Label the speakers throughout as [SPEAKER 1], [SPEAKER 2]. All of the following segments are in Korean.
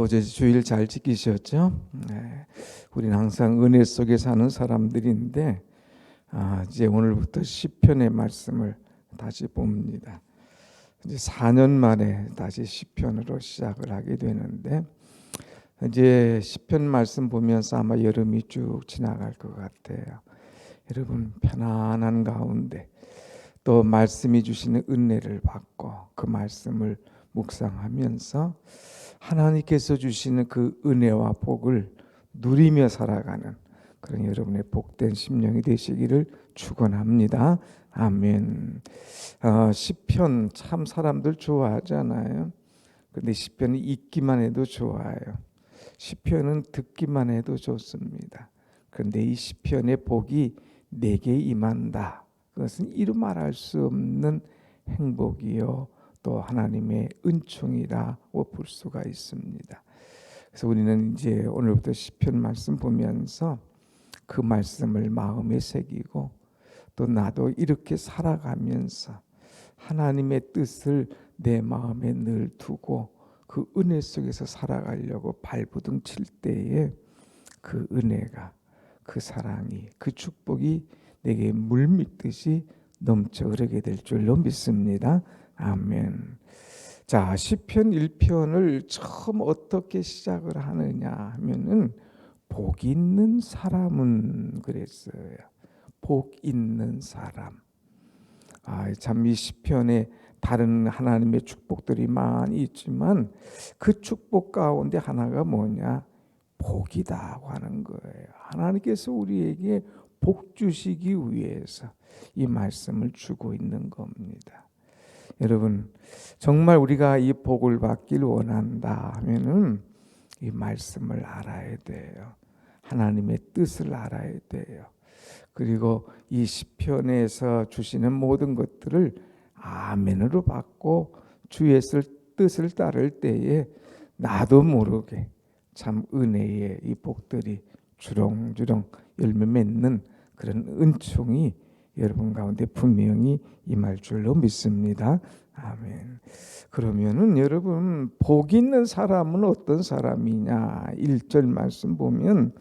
[SPEAKER 1] 어제 주일 잘 지키셨죠? 네. 우리는 항상 은혜 속에 사는 사람들인데 이제 오늘부터 시편의 말씀을 다시 봅니다. 이제 4년 만에 다시 시편으로 시작을 하게 되는데 이제 시편 말씀 보면서 아마 여름이 쭉 지나갈 것 같아요. 여러분 편안한 가운데 또 말씀이 주시는 은혜를 받고 그 말씀을 묵상하면서 하나님께서 주시는 그 은혜와 복을 누리며 살아가는 그런 여러분의 복된 심령이 되시기를 축원합니다. 아멘. 시편 참 사람들 좋아하잖아요. 근데 시편이 읽기만 해도 좋아요. 시편은 듣기만 해도 좋습니다. 그런데 이 시편의 복이 내게 임한다. 그것은 이루 말할 수 없는 행복이요 또 하나님의 은총이라고 볼 수가 있습니다. 그래서 우리는 이제 오늘부터 시편 말씀 보면서 그 말씀을 마음에 새기고 또 나도 이렇게 살아가면서 하나님의 뜻을 내 마음에 늘 두고 그 은혜 속에서 살아가려고 발부둥 칠 때에 그 은혜가 그 사랑이 그 축복이 내게 물밀듯이 넘쳐 흐르게 될 줄로 믿습니다. 아멘. 자, 시편 1편을 처음 어떻게 시작을 하느냐 하면은 복 있는 사람은 그랬어요. 복 있는 사람. 참 이 시편에 다른 하나님의 축복들이 많이 있지만 그 축복 가운데 하나가 뭐냐? 복이다고 하는 거예요. 하나님께서 우리에게 복 주시기 위해서 이 말씀을 주고 있는 겁니다. 여러분 정말 우리가 이 복을 받기를 원한다 하면은 이 말씀을 알아야 돼요. 하나님의 뜻을 알아야 돼요. 그리고 이 시편에서 주시는 모든 것들을 아멘으로 받고 주의 뜻을 따를 때에 나도 모르게 참 은혜의 이 복들이 주렁주렁 열매 맺는 그런 은총이 여러분 가운데 분명히 임할 줄로 믿습니다. 아멘. 그러면은 여러분 복 있는 사람은 어떤 사람이냐? 1절 말씀 보면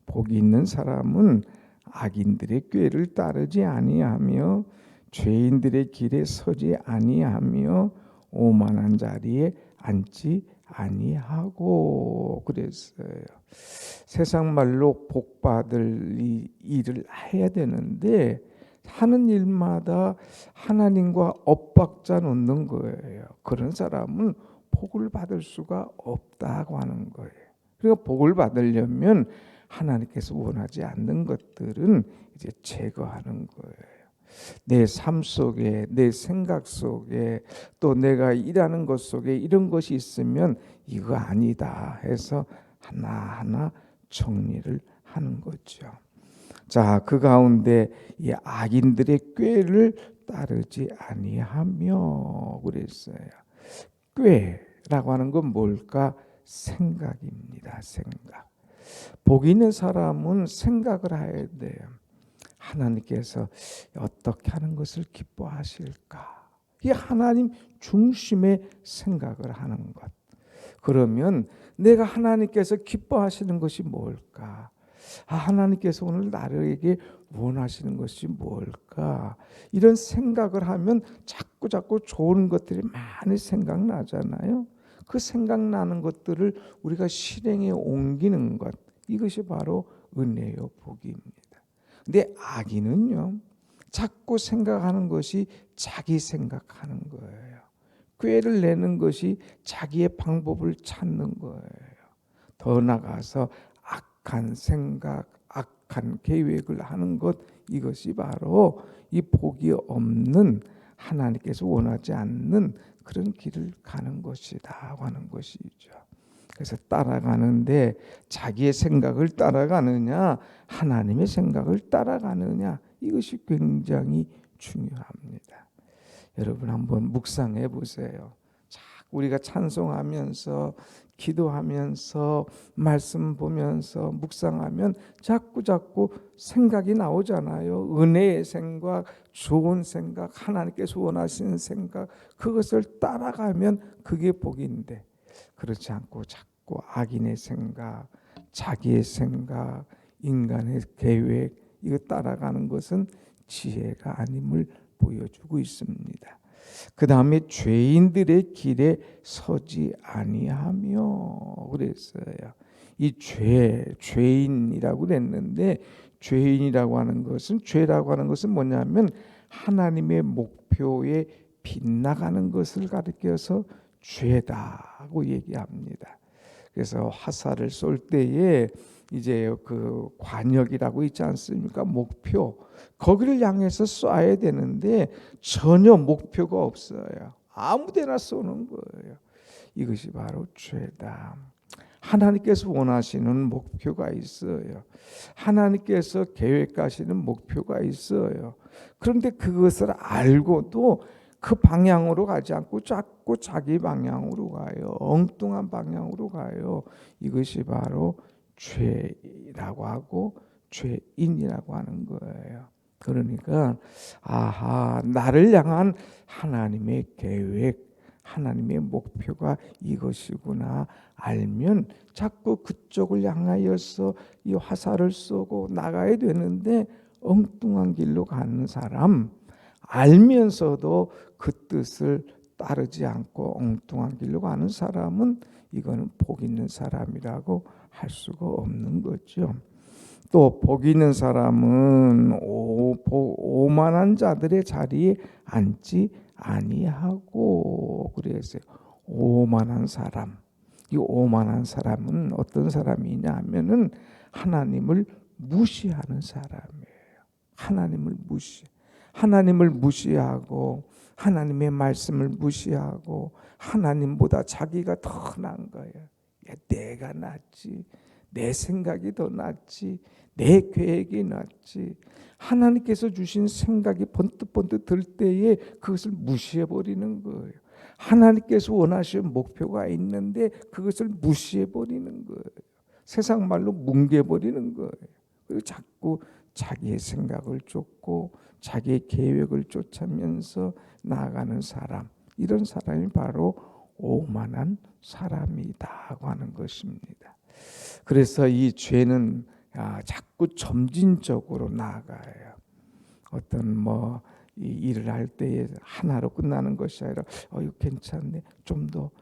[SPEAKER 1] 복 있는 사람은 악인들의 꾀를 따르지 아니하며 죄인들의 길에 서지 아니하며 오만한 자리에 앉지 아니하고 그랬어요. 세상 말로 복 받을 일을 해야 되는데 하는 일마다 하나님과 엇박자 놓는 거예요. 그런 사람은 복을 받을 수가 없다고 하는 거예요. 그러니까 복을 받으려면 하나님께서 원하지 않는 것들은 이제 제거하는 거예요. 내 삶 속에, 내 생각 속에, 또 내가 일하는 것 속에 이런 것이 있으면 이거 아니다 해서 하나하나 정리를 하는 거죠. 자, 그 가운데 이 악인들의 꾀를 따르지 아니하며 그랬어요. 꾀라고 하는 건 뭘까? 생각입니다. 생각. 복 있는 사람은 생각을 해야 돼요. 하나님께서 어떻게 하는 것을 기뻐하실까? 이 하나님 중심의 생각을 하는 것. 그러면 내가 하나님께서 기뻐하시는 것이 뭘까? 하나님께서 오늘 나에게 원하시는 것이 뭘까? 이런 생각을 하면 자꾸 좋은 것들이 많이 생각나잖아요. 그 생각나는 것들을 우리가 실행에 옮기는 것. 이것이 바로 은혜요 복입니다. 근데 악인은요, 자꾸 생각하는 것이 자기 생각하는 거예요. 꾀를 내는 것이 자기의 방법을 찾는 거예요. 더 나아가서 악한 생각, 악한 계획을 하는 것, 이것이 바로 이 복이 없는 하나님께서 원하지 않는 그런 길을 가는 것이다 하는 것이죠. 그래서 따라가는데 자기의 생각을 따라가느냐 하나님의 생각을 따라가느냐 이것이 굉장히 중요합니다. 여러분 한번 묵상해 보세요. 우리가 찬송하면서 기도하면서 말씀 보면서 묵상하면 자꾸 생각이 나오잖아요. 은혜의 생각, 좋은 생각, 하나님께서 원하시는 생각, 그것을 따라가면 그게 복인데 그렇지 않고 자꾸 악인의 생각, 자기의 생각, 인간의 계획 이거 따라가는 것은 지혜가 아님을 보여주고 있습니다. 그 다음에 죄인들의 길에 서지 아니하며 그랬어요. 이 죄인이라고 그랬는데 죄인이라고 하는 것은 죄라고 하는 것은 뭐냐면 하나님의 목표에 빗나가는 것을 가리켜서 죄다고 얘기합니다. 그래서 화살을 쏠 때에 이제 그 관역이라고 있지 않습니까? 목표 거기를 향해서 쏴야 되는데 전혀 목표가 없어요. 아무데나 쏘는 거예요. 이것이 바로 죄다. 하나님께서 원하시는 목표가 있어요. 하나님께서 계획하시는 목표가 있어요. 그런데 그것을 알고도 그 방향으로 가지 않고 자꾸 자기 방향으로 가요. 엉뚱한 방향으로 가요. 이것이 바로 죄라고 하고 죄인이라고 하는 거예요. 그러니까 나를 향한 하나님의 계획, 하나님의 목표가 이것이구나 알면 자꾸 그쪽을 향하여서 이 화살을 쏘고 나가야 되는데 엉뚱한 길로 가는 사람, 알면서도 그 뜻을 따르지 않고 엉뚱한 길로 가는 사람은 이거는 복 있는 사람이라고 할 수가 없는 거죠. 또 복 있는 사람은 오만한 자들의 자리에 앉지 아니하고 그랬어요. 오만한 사람. 이 오만한 사람은 어떤 사람이냐 하면은 하나님을 무시하는 사람이에요. 하나님을 무시하고 하나님의 말씀을 무시하고 하나님보다 자기가 더 나은 거예요. 내가 낫지. 내 생각이 더 낫지. 내 계획이 낫지. 하나님께서 주신 생각이 번뜩번뜩 들 때에 그것을 무시해버리는 거예요. 하나님께서 원하시는 목표가 있는데 그것을 무시해버리는 거예요. 세상 말로 뭉개버리는 거예요. 그리고 자꾸 자기의 생각을 쫓고 자기의 계획을 쫓으면서 나아가는 사람, 이런 사람이 바로 오만한 사람이다고 하는 것입니다. 그래서 이 죄는 자꾸 점진적으로 나아가요. 어떤 이 일을 할 때에 하나로 끝나는 것이 아니라 이거 괜찮네, 좀 더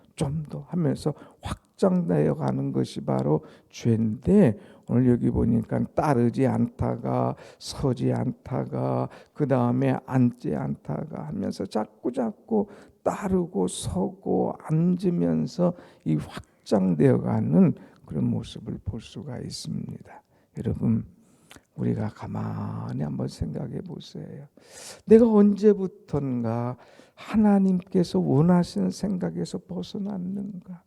[SPEAKER 1] 하면서 확장되어 가는 것이 바로 죄인데, 오늘 여기 보니까 따르지 않다가 서지 않다가 그 다음에 앉지 않다가 하면서 자꾸 따르고 서고 앉으면서 이 확장되어 가는 그런 모습을 볼 수가 있습니다. 여러분, 우리가 가만히 한번 생각해 보세요. 내가 언제부턴가 하나님께서 원하시는 생각에서 벗어났는가?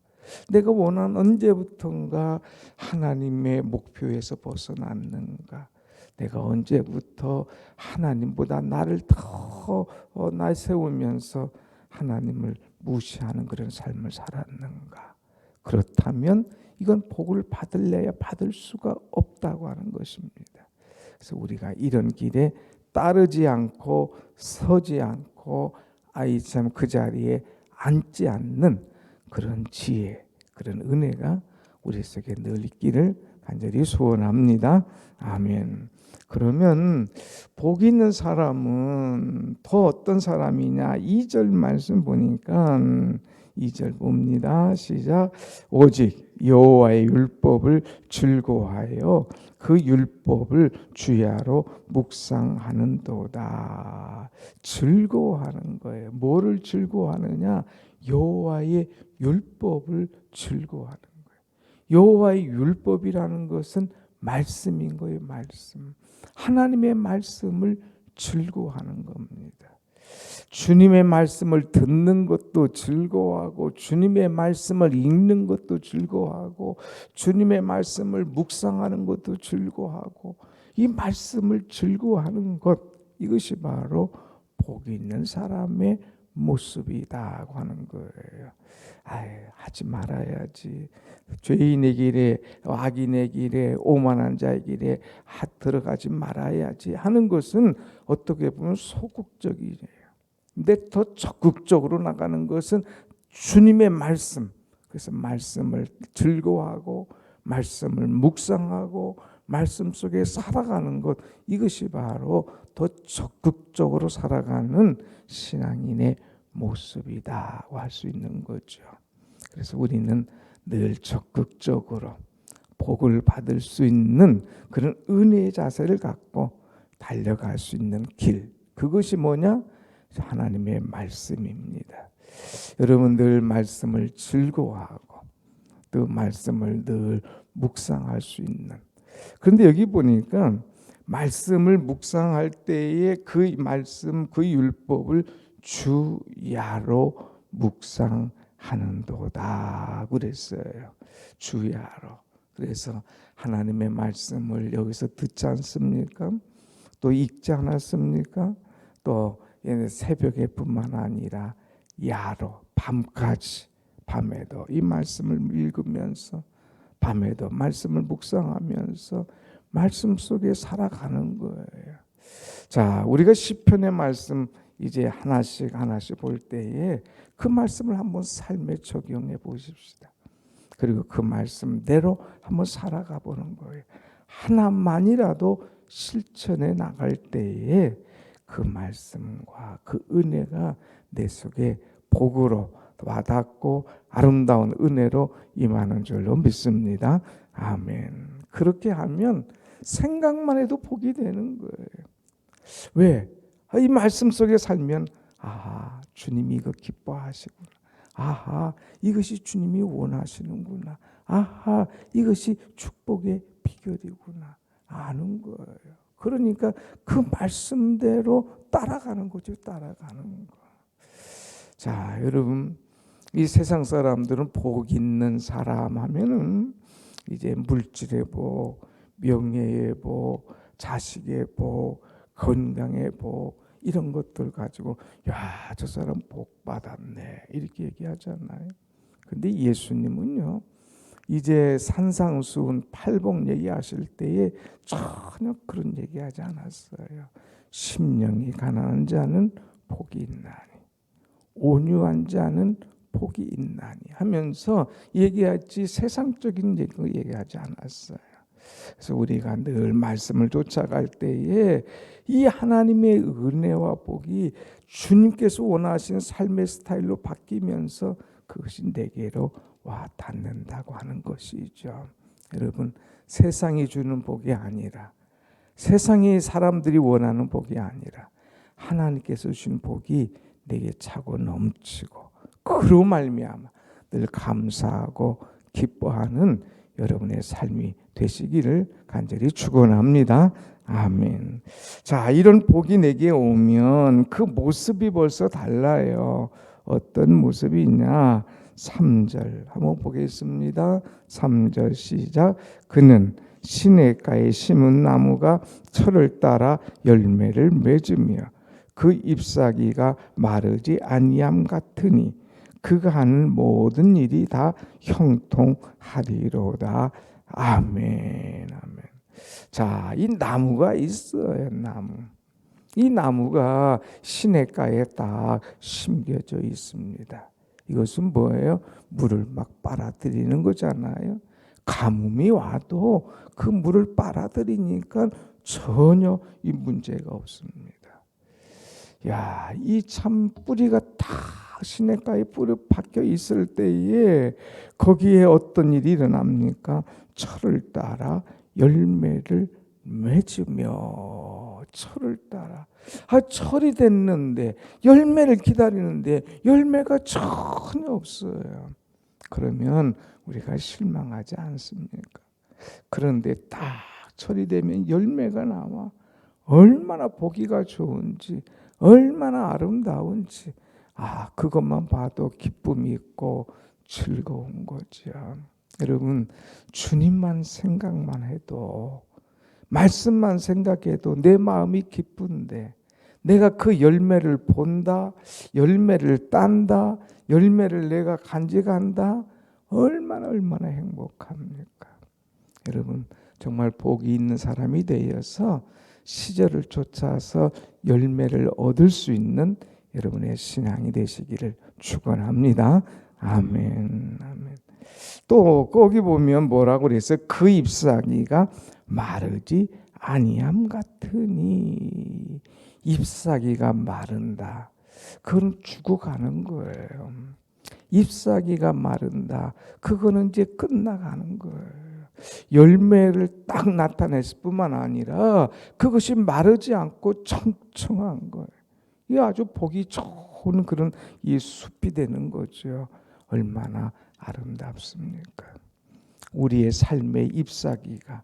[SPEAKER 1] 내가 언제부턴가 하나님의 목표에서 벗어났는가? 내가 언제부터 하나님보다 나를 더 내세우면서 하나님을 무시하는 그런 삶을 살았는가? 그렇다면 이건 복을 받을래야 받을 수가 없다고 하는 것입니다. 그래서 우리가 이런 길에 따르지 않고 서지 않고 참 그 자리에 앉지 않는 그런 지혜, 그런 은혜가 우리 속에 늘 있기를 간절히 소원합니다. 아멘. 그러면 복 있는 사람은 더 어떤 사람이냐? 2절 말씀 보니까 2절 봅니다. 시작. 오직 여호와의 율법을 즐거워하여 그 율법을 주야로 묵상하는도다. 즐거워하는 거예요. 뭐를 즐거워하느냐? 여호와의 율법을 즐거워하는 거예요. 여호와의 율법이라는 것은 말씀인 거예요. 말씀. 하나님의 말씀을 즐거워하는 겁니다. 주님의 말씀을 듣는 것도 즐거워하고 주님의 말씀을 읽는 것도 즐거워하고 주님의 말씀을 묵상하는 것도 즐거워하고 이 말씀을 즐거워하는 것, 이것이 바로 복 있는 사람의 모습이다고 하는 거예요. 하지 말아야지. 죄인의 길에, 악인의 길에, 오만한 자의 길에 들어가지 말아야지 하는 것은 어떻게 보면 소극적이에요. 근데 더 적극적으로 나가는 것은 주님의 말씀, 그래서 말씀을 즐거워하고 말씀을 묵상하고 말씀 속에 살아가는 것, 이것이 바로 더 적극적으로 살아가는 신앙인의 모습이다고 할 수 있는 거죠. 그래서 우리는 늘 적극적으로 복을 받을 수 있는 그런 은혜의 자세를 갖고 달려갈 수 있는 길, 그것이 뭐냐? 하나님의 말씀입니다. 여러분 늘 말씀을 즐거워하고 또 말씀을 늘 묵상할 수 있는, 그런데 여기 보니까 말씀을 묵상할 때에 그 말씀, 그 율법을 주야로 묵상하는도다 그랬어요. 주야로. 그래서 하나님의 말씀을 여기서 듣지 않습니까? 또 읽지 않았습니까? 또 새벽에 뿐만 아니라 야로, 밤까지, 밤에도 이 말씀을 읽으면서 밤에도 말씀을 묵상하면서 말씀 속에 살아가는 거예요. 자, 우리가 시편의 말씀 이제 하나씩 볼 때에 그 말씀을 한번 삶에 적용해 보십시다. 그리고 그 말씀대로 한번 살아가 보는 거예요. 하나만이라도 실천해 나갈 때에 그 말씀과 그 은혜가 내 속에 복으로 와닿고 아름다운 은혜로 임하는 줄로 믿습니다. 아멘. 그렇게 하면 생각만 해도 복이 되는 거예요. 왜? 이 말씀 속에 살면 아하, 주님이 이거 기뻐하시구나. 아하, 이것이 주님이 원하시는구나. 아하, 이것이 축복의 비결이구나. 아는 거예요. 그러니까 그 말씀대로 따라가는 거죠. 따라가는 거. 자, 여러분, 이 세상 사람들은 복 있는 사람 하면은 이제 물질의 복, 명예의 복, 자식의 복, 건강의 복, 이런 것들 가지고 야, 저 사람 복 받았네 이렇게 얘기하잖아요. 근데 예수님은요, 이제 산상수훈 팔복 얘기하실 때에 전혀 그런 얘기하지 않았어요. 심령이 가난한 자는 복이 있나니 온유한 자는 복이 있나니 하면서 얘기하지 세상적인 얘기 얘기하지 않았어요. 그래서 우리가 늘 말씀을 쫓아갈 때에 이 하나님의 은혜와 복이 주님께서 원하시는 삶의 스타일로 바뀌면서 그것이 내게로 와 닿는다고 하는 것이죠. 여러분, 세상이 주는 복이 아니라, 세상이 사람들이 원하는 복이 아니라 하나님께서 주신 복이 내게 차고 넘치고 그로 말미암아 늘 감사하고 기뻐하는 여러분의 삶이 되시기를 간절히 축원합니다. 아멘. 자, 이런 복이 내게 오면 그 모습이 벌써 달라요. 어떤 모습이 있냐? 3절 한번 보겠습니다. 3절 시작. 그는 시냇가에 심은 나무가 철을 따라 열매를 맺으며 그 잎사귀가 마르지 아니함 같으니 그가 하는 모든 일이 다 형통하리로다. 아멘. 아멘. 자, 이 나무가 있어요. 나무. 이 나무가 시냇가에 딱 심겨져 있습니다. 이것은 뭐예요? 물을 막 빨아들이는 거잖아요. 가뭄이 와도 그 물을 빨아들이니까 전혀 이 문제가 없습니다. 야, 이 참 뿌리가 다 시냇가에 뿌리 박혀 있을 때에 거기에 어떤 일이 일어납니까? 철을 따라 열매를 맺으며, 철을 따라. 철이 됐는데 열매를 기다리는데 열매가 전혀 없어요. 그러면 우리가 실망하지 않습니까? 그런데 딱 철이 되면 열매가 나와. 얼마나 보기가 좋은지, 얼마나 아름다운지, 그것만 봐도 기쁨이 있고 즐거운 거죠. 여러분, 주님만 생각만 해도, 말씀만 생각해도 내 마음이 기쁜데, 내가 그 열매를 본다, 열매를 딴다, 열매를 내가 간직한다, 얼마나 행복합니까? 여러분, 정말 복이 있는 사람이 되어서 시절을 쫓아서 열매를 얻을 수 있는 여러분의 신앙이 되시기를 축원합니다. 아멘. 아멘. 또 거기 보면 뭐라고 그랬어요? 그 잎사귀가 마르지 아니함 같으니. 잎사귀가 마른다. 그건 죽어가는 거예요. 잎사귀가 마른다. 그거는 이제 끝나가는 거예요. 열매를 딱 나타냈을 뿐만 아니라 그것이 마르지 않고 청청한 거예요. 이 아주 보기 좋은 그런 이 숲이 되는 거죠. 얼마나 아름답습니까? 우리의 삶의 잎사귀가,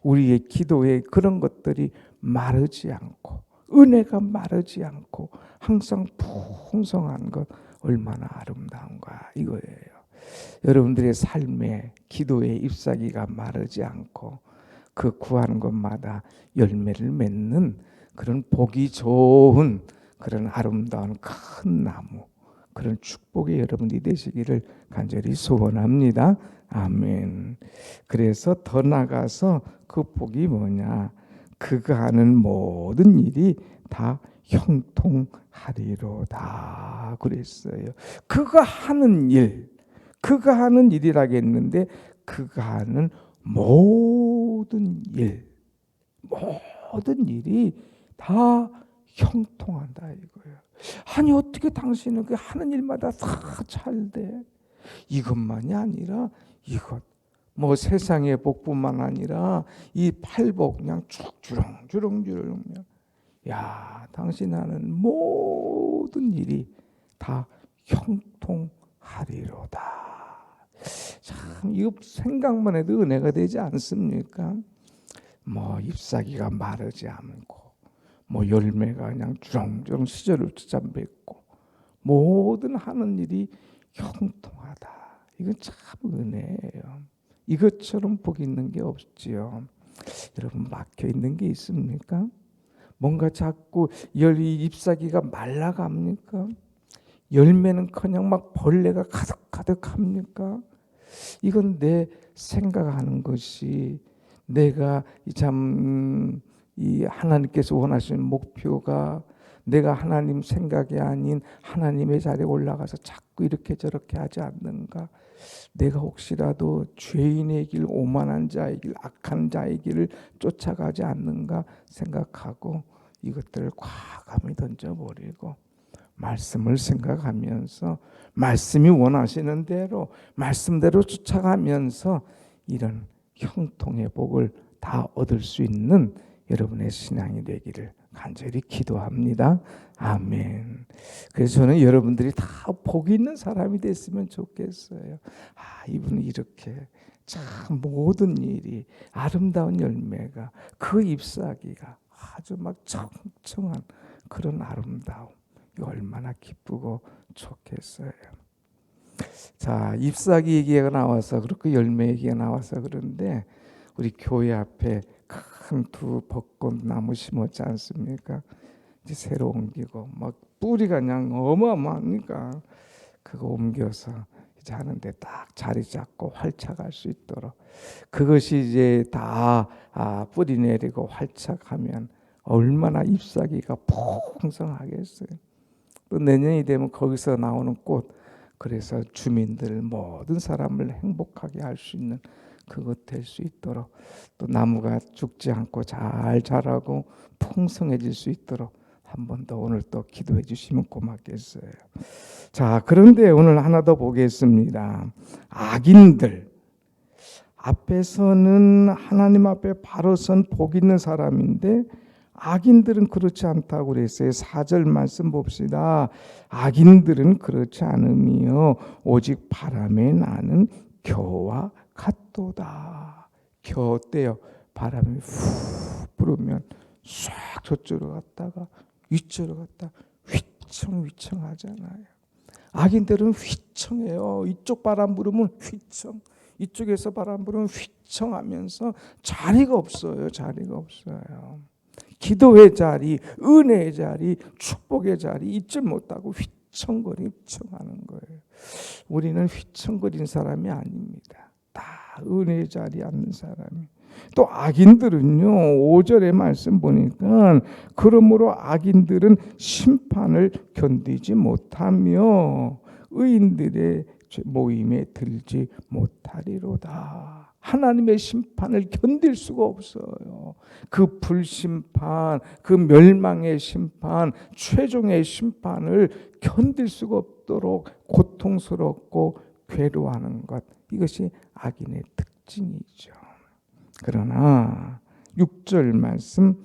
[SPEAKER 1] 우리의 기도의 그런 것들이 마르지 않고, 은혜가 마르지 않고 항상 풍성한 것 얼마나 아름다운가 이거예요. 여러분들의 삶의 기도의 잎사귀가 마르지 않고 그 구하는 것마다 열매를 맺는 그런 보기 좋은 그런 아름다운 큰 나무, 그런 축복의 여러분이 되시기를 간절히 소원합니다. 아멘. 그래서 더 나가서 그 복이 뭐냐? 그가 하는 모든 일이 다 형통하리로다 그랬어요. 그가 하는 일이라겠는데 그가 하는 모든 일이 다 형통한다 이거예요. 아니 어떻게 당신은 그 하는 일마다 다 잘 돼? 이것만이 아니라 이것 뭐 세상의 복뿐만 아니라 이 팔복 그냥 쭉 주렁주렁 야 당신 하는 모든 일이 다 형통하리로다. 참 이거 생각만 해도 은혜가 되지 않습니까? 뭐 잎사귀가 마르지 않고 뭐 열매가 그냥 주렁주렁 시절을 맺고 모든 하는 일이 형통하다. 이건 참 은혜예요. 이것처럼 복 있는 게 없지요. 여러분 막혀 있는 게 있습니까? 뭔가 자꾸 잎사귀가 말라갑니까? 열매는커녕 막 벌레가 가득합니까? 이건 내 생각하는 것이 내가 참 이 하나님께서 원하시는 목표가 내가 하나님 생각이 아닌 하나님의 자리에 올라가서 자꾸 이렇게 저렇게 하지 않는가? 내가 혹시라도 죄인의 길, 오만한 자의 길, 악한 자의 길을 쫓아가지 않는가 생각하고 이것들을 과감히 던져버리고 말씀을 생각하면서 말씀이 원하시는 대로 말씀대로 쫓아가면서 이런 형통의 복을 다 얻을 수 있는 여러분의 신앙이 되기를 간절히 기도합니다. 아멘. 그래서 저는 여러분들이 다 복이 있는 사람이 됐으면 좋겠어요. 이분은 이렇게 참 모든 일이 아름다운 열매가 그 잎사귀가 아주 막 청청한 그런 아름다움. 얼마나 기쁘고 좋겠어요. 자, 잎사귀 얘기가 나와서 그렇고 열매 얘기가 나와서 그런데 우리 교회 앞에 큰 두 벚꽃나무 심었지 않습니까? 이제 새로 옮기고 막 뿌리가 그냥 어마어마하니까 그거 옮겨서 이제 하는데 딱 자리 잡고 활착할 수 있도록 그것이 이제 다 뿌리 내리고 활착하면 얼마나 잎사귀가 풍성하겠어요. 또 내년이 되면 거기서 나오는 꽃 그래서 주민들 모든 사람을 행복하게 할 수 있는 그것 될 수 있도록 또 나무가 죽지 않고 잘 자라고 풍성해질 수 있도록 한 번 더 오늘 또 기도해 주시면 고맙겠어요. 자, 그런데 오늘 하나 더 보겠습니다. 악인들 앞에서는 하나님 앞에 바로 선 복 있는 사람인데 악인들은 그렇지 않다고 그랬어요. 4절 말씀 봅시다. 악인들은 그렇지 않으며 오직 바람에 나는 겨와 같도다. 겨 어때요? 바람이 후 불으면 싹 저쪽으로 갔다가 위쪽으로 갔다 휘청휘청 하잖아요. 악인들은 휘청해요. 이쪽 바람 불으면 휘청, 이쪽에서 바람 불으면 휘청하면서 자리가 없어요. 기도의 자리, 은혜의 자리, 축복의 자리 잊지 못하고 휘청하는 거예요. 우리는 휘청거린 사람이 아닙니다. 다 은혜의 자리에 앉는 사람이. 또 악인들은요, 5절의 말씀 보니까 그러므로 악인들은 심판을 견디지 못하며 의인들의 모임에 들지 못하리로다. 하나님의 심판을 견딜 수가 없어요. 그 불심판, 그 멸망의 심판, 최종의 심판을 견딜 수가 없도록 고통스럽고 괴로워하는 것, 이것이 악인의 특징이죠. 그러나 6절 말씀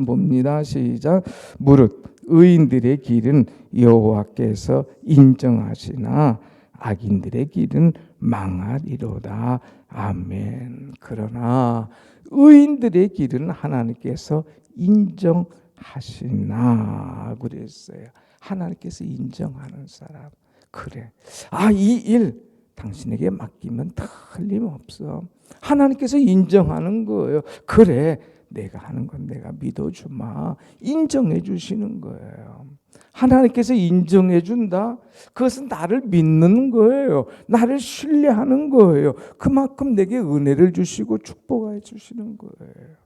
[SPEAKER 1] 봅니다. 시작. 무릇 의인들의 길은 여호와께서 인정하시나 악인들의 길은 망하리로다. 아멘. 그러나 의인들의 길은 하나님께서 인정하시나 그랬어요. 하나님께서 인정하는 사람. 그래. 이 일 당신에게 맡기면 틀림없어. 하나님께서 인정하는 거예요. 그래, 내가 하는 건 내가 믿어주마. 인정해 주시는 거예요. 하나님께서 인정해 준다? 그것은 나를 믿는 거예요. 나를 신뢰하는 거예요. 그만큼 내게 은혜를 주시고 축복해 주시는 거예요.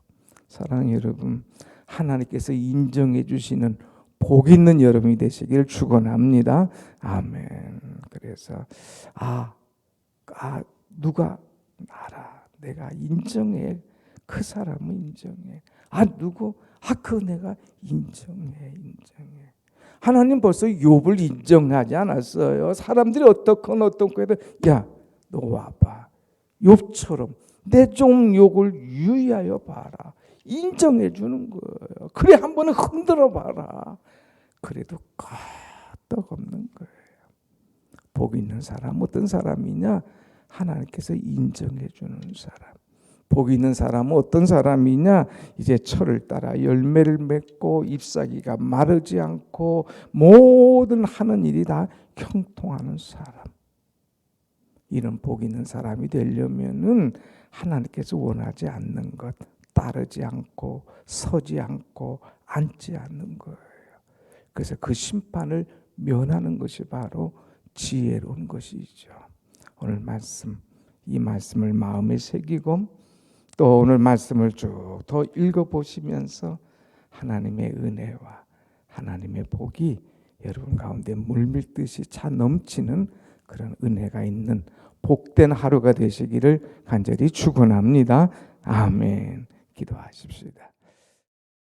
[SPEAKER 1] 사랑하는 여러분, 하나님께서 인정해 주시는 복 있는 여러분이 되시길 축원합니다. 아멘. 그래서 누가 알아. 내가 인정해. 그 사람은 인정해. 누구? 그 내가 인정해. 하나님 벌써 욥을 인정하지 않았어요. 사람들이 어떻건 해도 야, 너 와봐. 욥처럼 내 종 욥을 유의하여 봐라. 인정해 주는 거예요. 그래, 한번 흔들어 봐라. 그래도 끄떡없는 거예요. 복 있는 사람 어떤 사람이냐? 하나님께서 인정해 주는 사람. 복 있는 사람은 어떤 사람이냐? 이제 철을 따라 열매를 맺고 잎사귀가 마르지 않고 모든 하는 일이 다 형통하는 사람. 이런 복 있는 사람이 되려면은 하나님께서 원하지 않는 것, 따르지 않고 서지 않고 앉지 않는 거예요. 그래서 그 심판을 면하는 것이 바로 지혜로운 것이죠. 오늘 말씀, 이 말씀을 마음에 새기고 또 오늘 말씀을 쭉 더 읽어보시면서 하나님의 은혜와 하나님의 복이 여러분 가운데 물밀듯이 차 넘치는 그런 은혜가 있는 복된 하루가 되시기를 간절히 축원합니다. 아멘. 기도하십시다.